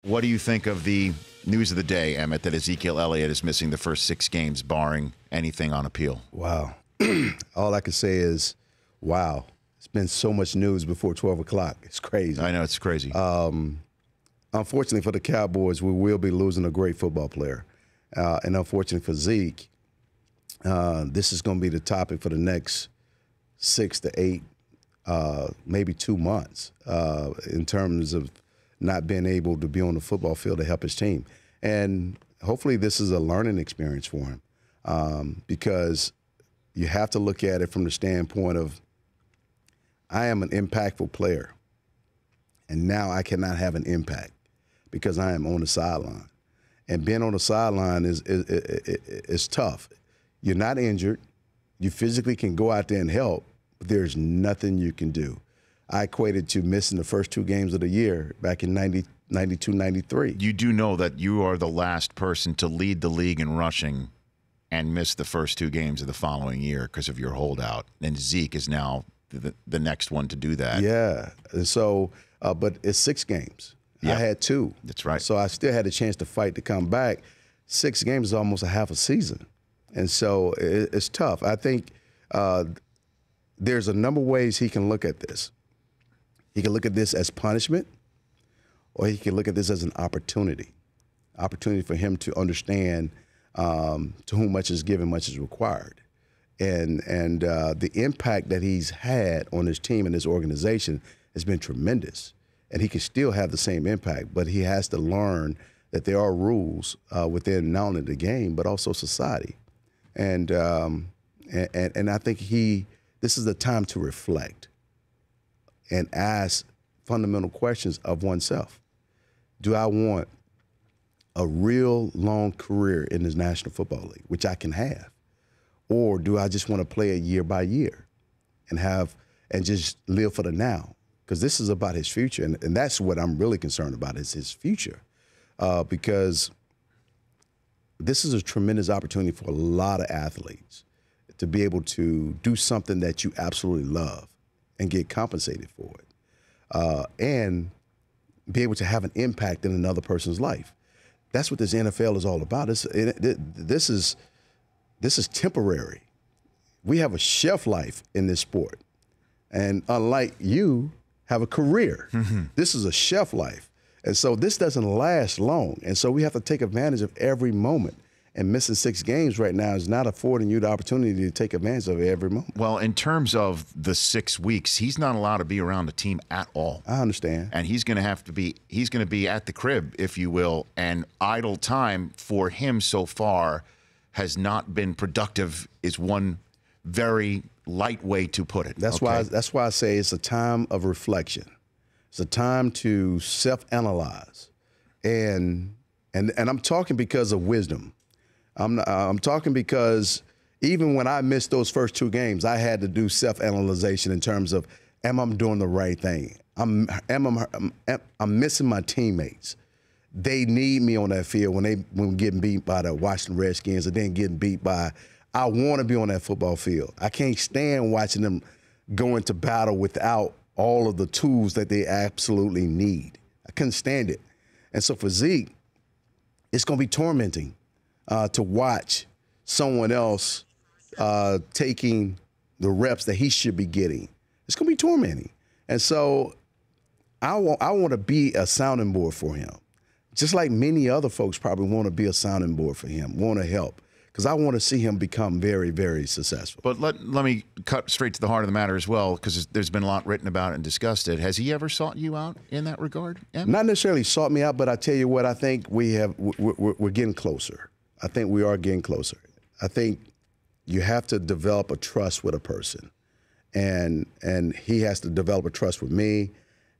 What do you think of the news of the day, Emmitt, that Ezekiel Elliott is missing the first 6 games, barring anything on appeal? Wow. All I can say is, wow. It's been so much news before 12 o'clock. It's crazy. I know, it's crazy. Unfortunately for the Cowboys, we will be losing a great football player. And unfortunately for Zeke, this is going to be the topic for the next 6 to 8, maybe 2 months in terms of not being able to be on the football field to help his team. And hopefully this is a learning experience for him because you have to look at it from the standpoint of, I am an impactful player, and now I cannot have an impact because I am on the sideline. And being on the sideline is tough. You're not injured. You physically can go out there and help, but there's nothing you can do. I equated to missing the first 2 games of the year back in 92, 93. You do know that you are the last person to lead the league in rushing and miss the first 2 games of the following year because of your holdout. And Zeke is now the next one to do that. Yeah. And so, but it's 6 games. Yeah. I had 2. That's right. So I still had a chance to fight to come back. 6 games is almost a half a season. And so it's tough. I think there's a number of ways he can look at this. He can look at this as punishment, or he can look at this as an opportunity for him to understand to whom much is given, much is required. And the impact that he's had on his team and his organization has been tremendous. And he can still have the same impact, but he has to learn that there are rules within not only the game, but also society. And I think this is the time to reflect and ask fundamental questions of oneself. Do I want a real long career in this National Football League, which I can have? Or do I just want to play it year by year and just live for the now? Because this is about his future, and that's what I'm really concerned about is his future. Because this is a tremendous opportunity for a lot of athletes to be able to do something that you absolutely love and get compensated for it, and be able to have an impact in another person's life. That's what this NFL is all about. This is temporary. We have a shelf life in this sport, and unlike you, have a career. Mm-hmm. This is a shelf life, and so this doesn't last long, and so we have to take advantage of every moment. And missing 6 games right now is not affording you the opportunity to take advantage of every moment. Well, in terms of the 6 weeks, he's not allowed to be around the team at all. I understand. And he's going to be at the crib, if you will, and idle time for him so far has not been productive is one very light way to put it. That's why I say it's a time of reflection. It's a time to self-analyze. And I'm talking because of wisdom. I'm talking because even when I missed those first 2 games, I had to do self-analyzation in terms of, am I doing the right thing? I'm missing my teammates. They need me on that field when getting beat by the Washington Redskins and then getting beat by, I want to be on that football field. I can't stand watching them go into battle without all of the tools that they absolutely need. I couldn't stand it. And so for Zeke, it's going to be tormenting to watch someone else taking the reps that he should be getting. It's going to be tormenting. And so I want to be a sounding board for him, just like many other folks probably want to be a sounding board for him, want to help, because I want to see him become very, very successful. But let me cut straight to the heart of the matter as well, because there's been a lot written about it and discussed it. Has he ever sought you out in that regard, Emmitt? Not necessarily sought me out, but I tell you what, I think we're getting closer. I think we are getting closer. I think you have to develop a trust with a person, and he has to develop a trust with me,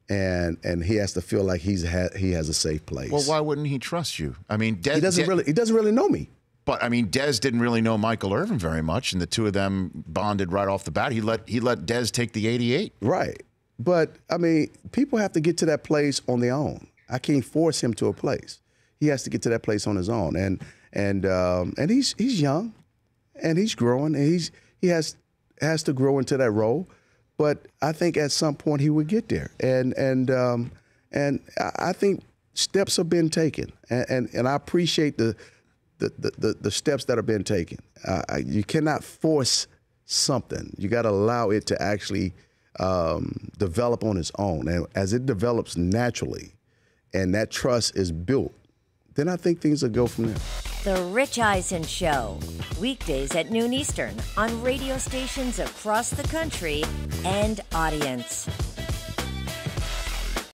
and he has to feel like he has a safe place. Well, why wouldn't he trust you? I mean, he doesn't really know me. But I mean, Dez didn't really know Michael Irvin very much, and the two of them bonded right off the bat. He let Dez take the 88. Right, but I mean, people have to get to that place on their own. I can't force him to a place. He has to get to that place on his own, and he's young, and he's growing, and he has to grow into that role. But I think at some point he would get there, and I think steps have been taken, and I appreciate the steps that have been taken. You cannot force something. You got to allow it to actually develop on its own. And as it develops naturally and that trust is built, then I think things will go from there. The Rich Eisen Show, weekdays at noon Eastern on radio stations across the country and audience.